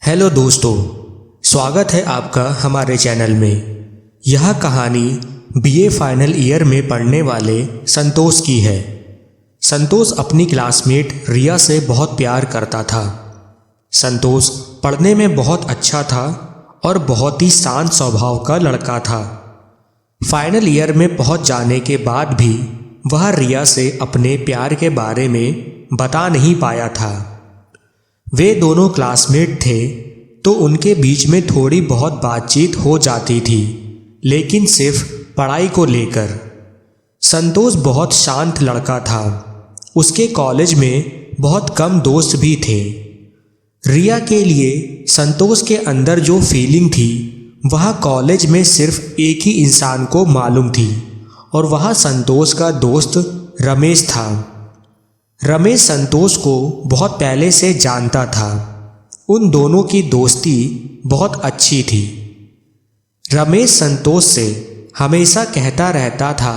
Hello दोस्तों, स्वागत है आपका हमारे चैनल में। यह कहानी बीए फाइनल ईयर में पढ़ने वाले संतोष की है। संतोष अपनी क्लासमेट रिया से बहुत प्यार करता था। संतोष पढ़ने में बहुत अच्छा था और बहुत ही शांत स्वभाव का लड़का था। फाइनल ईयर में पहुंच जाने के बाद भी वह रिया से अपने प्यार के बारे में बता नहीं पाया था। वे दोनों क्लासमेट थे तो उनके बीच में थोड़ी बहुत बातचीत हो जाती थी, लेकिन सिर्फ पढ़ाई को लेकर। संतोष बहुत शांत लड़का था। उसके कॉलेज में बहुत कम दोस्त भी थे। रिया के लिए संतोष के अंदर जो फीलिंग थी वह कॉलेज में सिर्फ एक ही इंसान को मालूम थी, और वह संतोष का दोस्त रमेश था। रमेश संतोष को बहुत पहले से जानता था। उन दोनों की दोस्ती बहुत अच्छी थी। रमेश संतोष से हमेशा कहता रहता था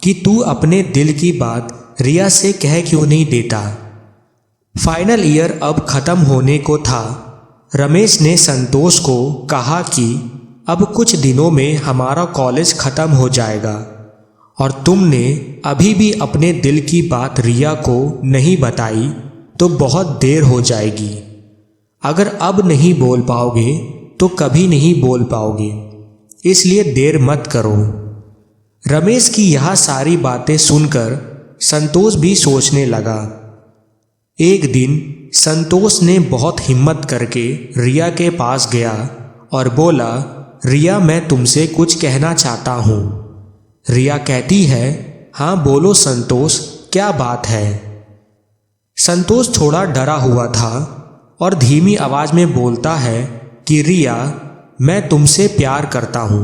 कि तू अपने दिल की बात रिया से कह क्यों नहीं देता। फाइनल ईयर अब ख़त्म होने को था। रमेश ने संतोष को कहा कि अब कुछ दिनों में हमारा कॉलेज ख़त्म हो जाएगा और तुमने अभी भी अपने दिल की बात रिया को नहीं बताई तो बहुत देर हो जाएगी। अगर अब नहीं बोल पाओगे तो कभी नहीं बोल पाओगे, इसलिए देर मत करो। रमेश की यह सारी बातें सुनकर संतोष भी सोचने लगा। एक दिन संतोष ने बहुत हिम्मत करके रिया के पास गया और बोला, रिया मैं तुमसे कुछ कहना चाहता हूँ। रिया कहती है, हाँ बोलो संतोष, क्या बात है। संतोष थोड़ा डरा हुआ था और धीमी आवाज़ में बोलता है कि रिया मैं तुमसे प्यार करता हूँ।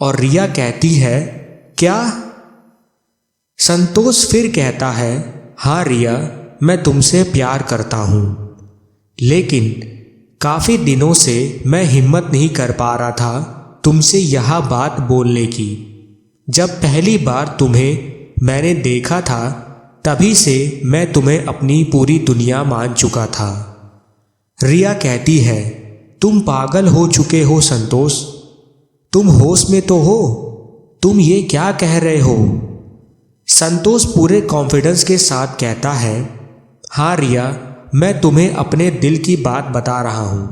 और रिया कहती है, क्या? संतोष फिर कहता है, हाँ रिया मैं तुमसे प्यार करता हूँ, लेकिन काफ़ी दिनों से मैं हिम्मत नहीं कर पा रहा था तुमसे यह बात बोलने की। जब पहली बार तुम्हें मैंने देखा था तभी से मैं तुम्हें अपनी पूरी दुनिया मान चुका था। रिया कहती है, तुम पागल हो चुके हो संतोष, तुम होश में तो हो, तुम ये क्या कह रहे हो। संतोष पूरे कॉन्फिडेंस के साथ कहता है, हाँ रिया मैं तुम्हें अपने दिल की बात बता रहा हूँ।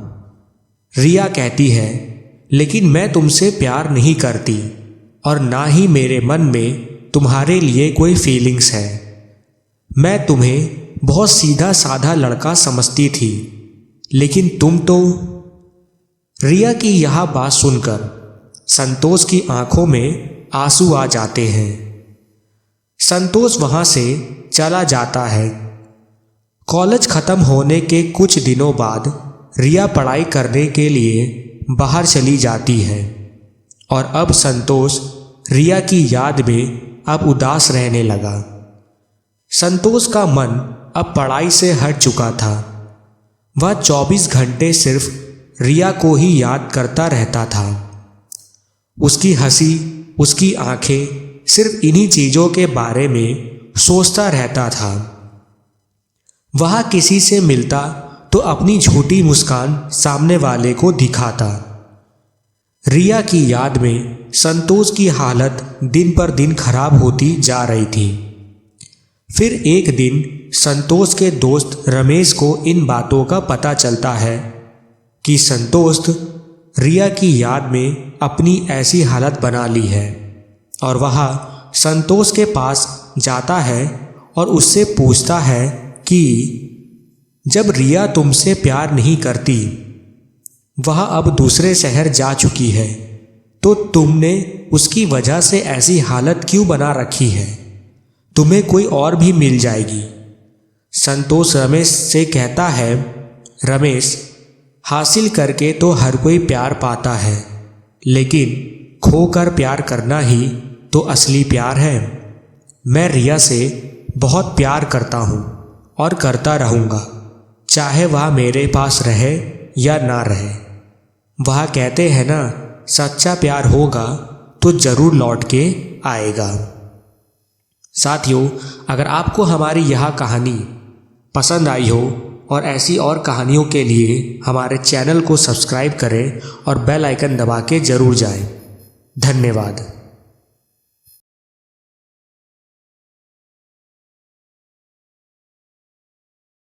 रिया कहती है, लेकिन मैं तुमसे प्यार नहीं करती और ना ही मेरे मन में तुम्हारे लिए कोई फीलिंग्स है। मैं तुम्हें बहुत सीधा साधा लड़का समझती थी, लेकिन तुम तो। रिया की यह बात सुनकर संतोष की आंखों में आंसू आ जाते हैं। संतोष वहां से चला जाता है। कॉलेज ख़त्म होने के कुछ दिनों बाद रिया पढ़ाई करने के लिए बाहर चली जाती है और अब संतोष रिया की याद में अब उदास रहने लगा। संतोष का मन अब पढ़ाई से हट चुका था। वह 24 घंटे सिर्फ रिया को ही याद करता रहता था। उसकी हंसी, उसकी आंखें, सिर्फ इन्हीं चीज़ों के बारे में सोचता रहता था। वह किसी से मिलता तो अपनी झूठी मुस्कान सामने वाले को दिखाता। रिया की याद में संतोष की हालत दिन पर दिन खराब होती जा रही थी। फिर एक दिन संतोष के दोस्त रमेश को इन बातों का पता चलता है कि संतोष रिया की याद में अपनी ऐसी हालत बना ली है, और वह संतोष के पास जाता है और उससे पूछता है कि जब रिया तुमसे प्यार नहीं करती, वह अब दूसरे शहर जा चुकी है, तो तुमने उसकी वजह से ऐसी हालत क्यों बना रखी है। तुम्हें कोई और भी मिल जाएगी। संतोष रमेश से कहता है, रमेश हासिल करके तो हर कोई प्यार पाता है, लेकिन खोकर प्यार करना ही तो असली प्यार है। मैं रिया से बहुत प्यार करता हूँ और करता रहूँगा, चाहे वह मेरे पास रहे या ना रहे। वह कहते हैं ना, सच्चा प्यार होगा तो ज़रूर लौट के आएगा। साथियों, अगर आपको हमारी यह कहानी पसंद आई हो और ऐसी और कहानियों के लिए हमारे चैनल को सब्सक्राइब करें और बेल आइकन दबा के ज़रूर जाएं। धन्यवाद।